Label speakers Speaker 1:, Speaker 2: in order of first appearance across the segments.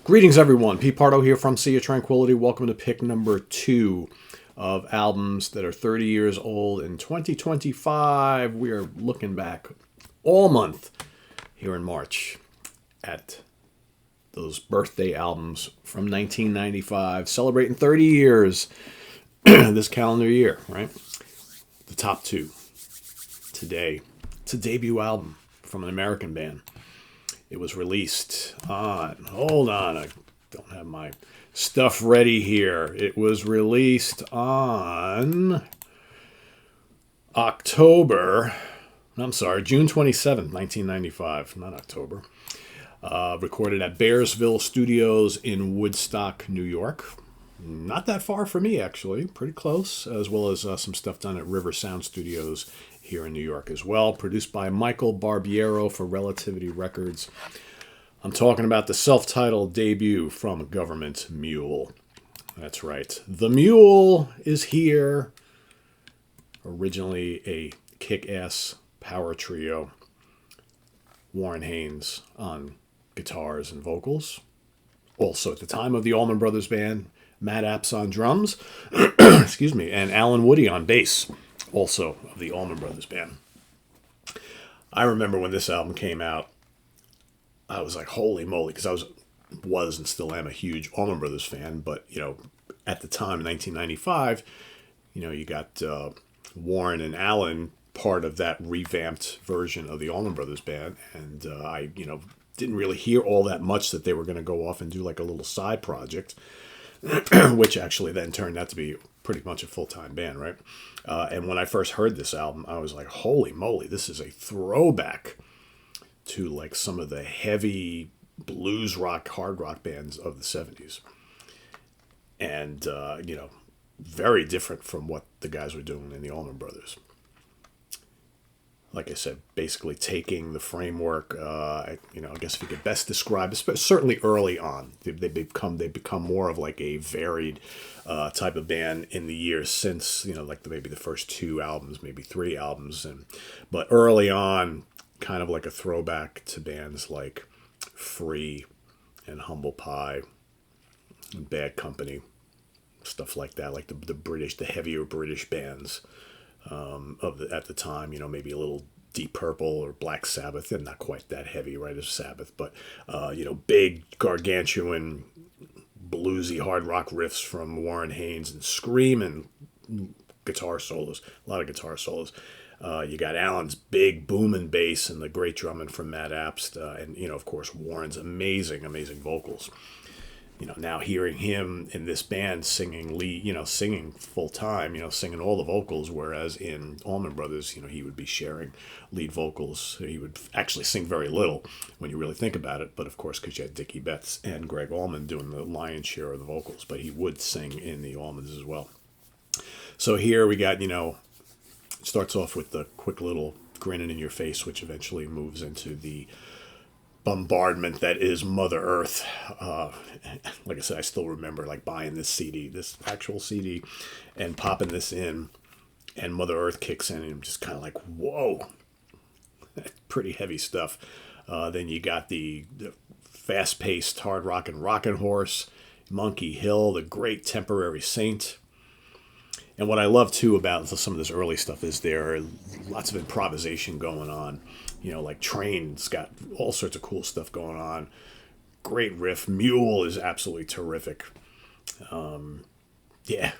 Speaker 1: Greetings, everyone. Pete Pardo here from Sea of Tranquility. Welcome to pick number 2 of albums that are 30 years old in 2025. We are looking back all month here in March at those birthday albums from 1995, celebrating 30 years this calendar year, right? The top 2 today. It's a debut album from an American band. It was released on, hold on, I don't have my stuff ready here. It was released on June 27th, 1995, not October. Recorded at Bearsville Studios in Woodstock, New York. Not that far from me, actually. Pretty close, as well as some stuff done at River Sound Studios here in New York as well. Produced by Michael Barbiero for Relativity Records. I'm talking about the self-titled debut from Government Mule. That's right. The Mule is here. Originally a kick-ass power trio. Warren Haynes on guitars and vocals. Also at the time of the Allman Brothers Band, Matt Apps on drums, excuse me, and Alan Woody on bass, also of the Allman Brothers Band. I remember when this album came out, I was like, holy moly, because I was and still am a huge Allman Brothers fan, but, at the time, 1995, you got Warren and Alan part of that revamped version of the Allman Brothers Band, and I, didn't really hear all that much that they were going to go off and do like a little side project, which actually then turned out to be pretty much a full-time band, right? And when I first heard this album, I was like, holy moly, this is a throwback to like some of the heavy blues rock, hard rock bands of the 70s. And, very different from what the guys were doing in the Allman Brothers. Like I said, basically taking the framework, I guess if you could best describe, certainly early on, they become more of like a varied type of band in the years since, like maybe the first 2 albums, maybe 3 albums. But early on, kind of like a throwback to bands like Free and Humble Pie and Bad Company, stuff like that, like the heavier British bands. At the time, maybe a little Deep Purple or Black Sabbath, and not quite that heavy, right, as Sabbath, but big gargantuan bluesy hard rock riffs from Warren Haynes and screaming guitar solos, a lot of guitar solos. You got Alan's big booming bass and the great drumming from Matt Apps, and of course Warren's amazing vocals. Now hearing him in this band singing lead, singing full time, singing all the vocals, whereas in Allman Brothers, he would be sharing lead vocals. He would actually sing very little when you really think about it. But of course, because you had Dickie Betts and Greg Allman doing the lion's share of the vocals, but he would sing in the Allmans as well. So here we got, it starts off with the quick little grinning in your face, which eventually moves into the bombardment that is Mother Earth. Like I said, I still remember like buying this actual CD, and popping this in, and Mother Earth kicks in, and I'm just kind of like, whoa, pretty heavy stuff. Then you got the fast-paced hard rockin' Horse, Monkey Hill, The Great Temporary Saint. And what I love too about some of this early stuff is there are lots of improvisation going on. Like Train's got all sorts of cool stuff going on. Great riff. Mule is absolutely terrific. The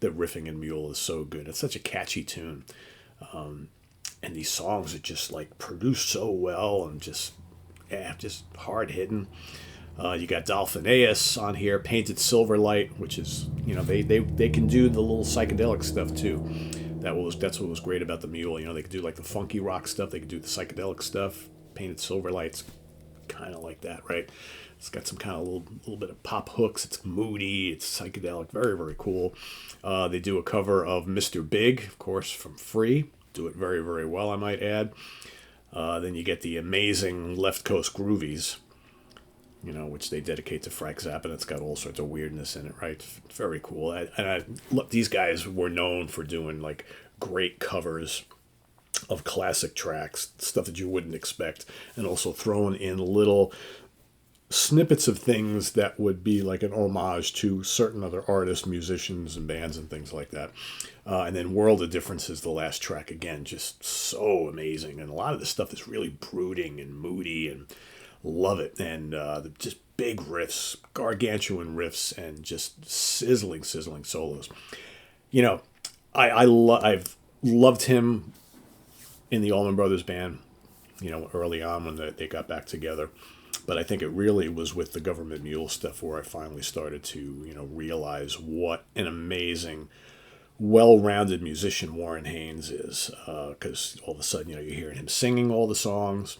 Speaker 1: riffing in Mule is so good. It's such a catchy tune. And these songs are just like produced so well and just hard hitting. You got Dolphineus on here, Painted Silverlight, which is, they can do the little psychedelic stuff too. That's what was great about the Mule. They could do like the funky rock stuff, they could do the psychedelic stuff. Painted Silverlight's kind of like that, right? It's got some kind of little bit of pop hooks. It's moody, it's psychedelic, very, very cool. They do a cover of Mr. Big, of course, from Free. Do it very, very well, I might add. Then you get the amazing Left Coast Groovies, which they dedicate to Frank Zappa. It's got all sorts of weirdness in it, right? Very cool. Look, these guys were known for doing like great covers of classic tracks, stuff that you wouldn't expect, and also throwing in little snippets of things that would be like an homage to certain other artists, musicians, and bands and things like that. And then World of Differences, the last track, again, just so amazing. And a lot of this stuff is really brooding and moody, and love it. And just big riffs, gargantuan riffs, and just sizzling solos. You know, I've loved him in the Allman Brothers Band, you know, early on when they got back together. But I think it really was with the Government Mule stuff where I finally started to, you know, realize what an amazing, well-rounded musician Warren Haynes is. Because all of a sudden, you know, you're hearing him singing all the songs,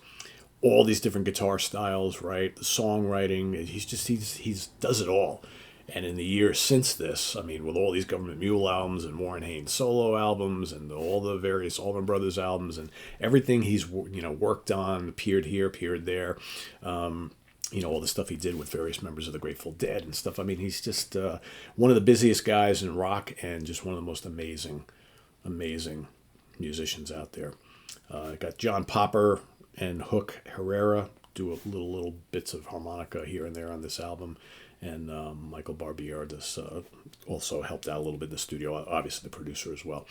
Speaker 1: all these different guitar styles, right? The songwriting, he's does it all. And in the years since this, I mean, with all these Government Mule albums and Warren Haynes solo albums and all the various Allman Brothers albums and everything he's, you know, worked on, appeared here, appeared there, you know, all the stuff he did with various members of the Grateful Dead and stuff. I mean, he's just one of the busiest guys in rock and just one of the most amazing musicians out there. Got John Popper and Hook Herrera do little bits of harmonica here and there on this album. And Michael Barbier does, also helped out a little bit in the studio, obviously the producer as well.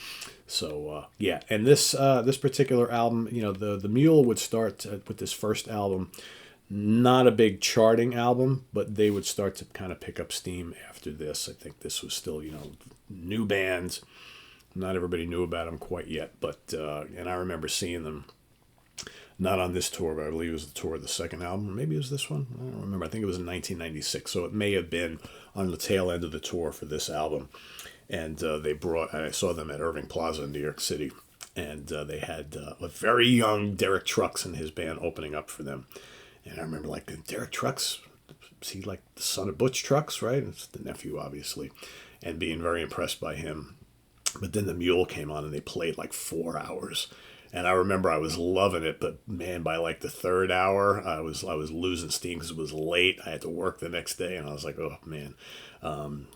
Speaker 1: So, yeah, and this particular album, you know, the Mule would start with this first album, not a big charting album, but they would start to kind of pick up steam after this. I think this was still, you know, new bands. Not everybody knew about them quite yet, but, and I remember seeing them. Not on this tour, but I believe it was the tour of the second album. Or maybe it was this one. I don't remember. I think it was in 1996. So it may have been on the tail end of the tour for this album. And I saw them at Irving Plaza in New York City. And they had a very young Derek Trucks and his band opening up for them. And I remember, like, Derek Trucks, is he like the son of Butch Trucks, right? It's the nephew, obviously. And being very impressed by him. But then the Mule came on and they played like 4 hours. And I remember I was loving it, but man, by like the third hour, I was losing steam because it was late. I had to work the next day, and I was like, oh man,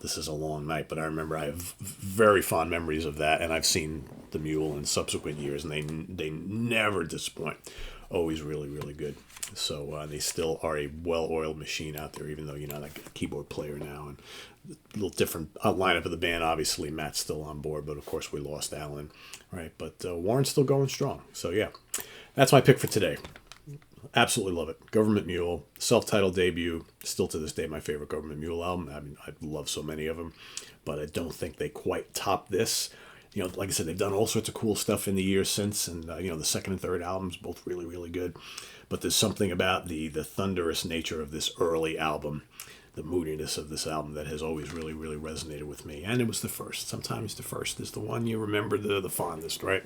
Speaker 1: this is a long night. But I remember I have very fond memories of that, and I've seen the Mule in subsequent years, and they never disappoint. Always really, really good. So they still are a well-oiled machine out there, even though, you know, like a keyboard player now and a little different lineup of the band. Obviously, Matt's still on board, but of course we lost Alan, right? But Warren's still going strong. So yeah, that's my pick for today. Absolutely love it. Government Mule, self-titled debut. Still to this day my favorite Government Mule album. I mean, I love so many of them, but I don't think they quite top this. You know, like I said, they've done all sorts of cool stuff in the years since, and you know, the second and third albums both really, really good. But there's something about the thunderous nature of this early album, the moodiness of this album that has always really, really resonated with me. And it was the first. Sometimes the first is the one you remember the fondest, right?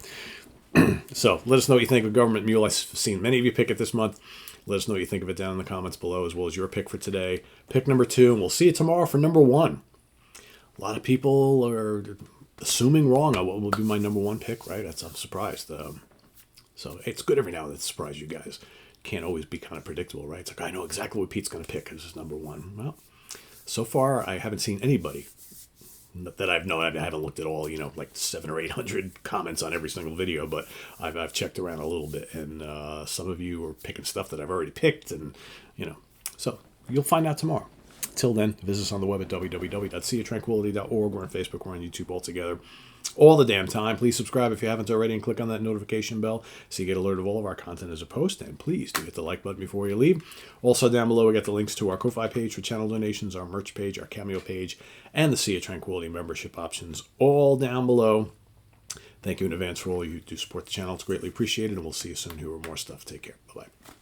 Speaker 1: So let us know what you think of Government Mule. I've seen many of you pick it this month. Let us know what you think of it down in the comments below, as well as your pick for today. Pick number 2, and we'll see you tomorrow for number 1. A lot of people are assuming wrong on what will be my number 1 pick, right? I'm surprised. So it's good every now and then to surprise you guys. Can't always be kind of predictable, right? It's like, I know exactly what Pete's going to pick because it's number 1. Well, so far, I haven't seen anybody that I've known. I haven't looked at all, you know, like 700 or 800 comments on every single video, but I've checked around a little bit, and some of you are picking stuff that I've already picked, and, you know, so you'll find out tomorrow. Till then, visit us on the web at www.seaoftranquility.org. We're on Facebook, we're on YouTube all together. All the damn time. Please subscribe if you haven't already and click on that notification bell so you get alerted of all of our content as a post. And please do hit the like button before you leave. Also down below we got the links to our Ko-Fi page for channel donations, our merch page, our Cameo page, and the Sea of Tranquility membership options all down below. Thank you in advance for all you who do support the channel. It's greatly appreciated, and we'll see you soon here with more stuff. Take care. Bye-bye.